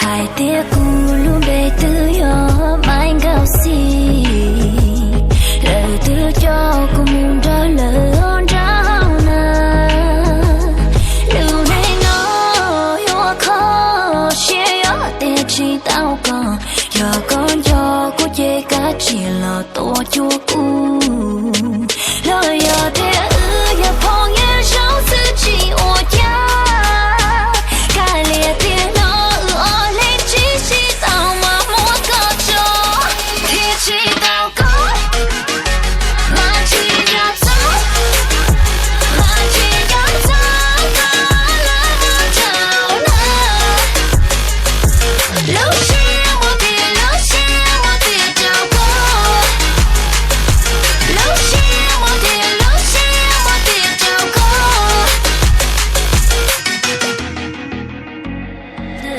hai tia cu luôn bề tư yo mai gạo xì lời tư cho cùng muốn trả lời on trao na lưu này nó yo khó chia yo tia chỉ tao còn giờ con cho cô chê cá chỉ là to chua cu lời yo tia yo phong ye sao sự chỉ ô cha cái lìa tia nó ở lên chỉ tao mà muốn có cho thì chỉ tao có mà chỉ ra tao mà chỉ ra tao có là tao là lúc xưa một tia tao có lúc xưa một tia tao có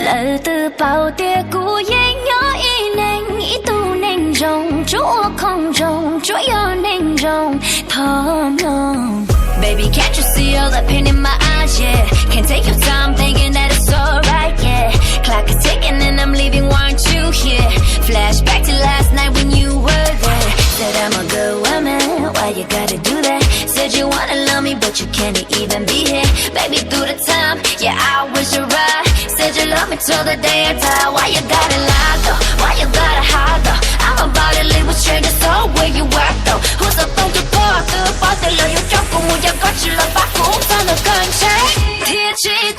lời từ bao tia cũ dây nhỏ y nành y tu nành rồng chúa không rồng chúa yêu nành rồng thơm lòng. Baby, can't you see all the pain in my eyes, yeah. Can't take your time thinking that it's alright, yeah. Clock is ticking and I'm leaving, want you here. Flashback to last night when you were there. Said I'm a good woman, why you gotta do that? Said you wanna love me, but you can't even be here. Baby, through the time, yeah, I wish you right. Said you love me till the day I die. Why you gotta lie though? Why you gotta hide though? I'm about to live with strangers, so where you at though? Who's up on your door? Từ bao giờ lời yêu trong cùng một giờ có chỉ là bác cũng sao được cơn cháy. Thiên chỉ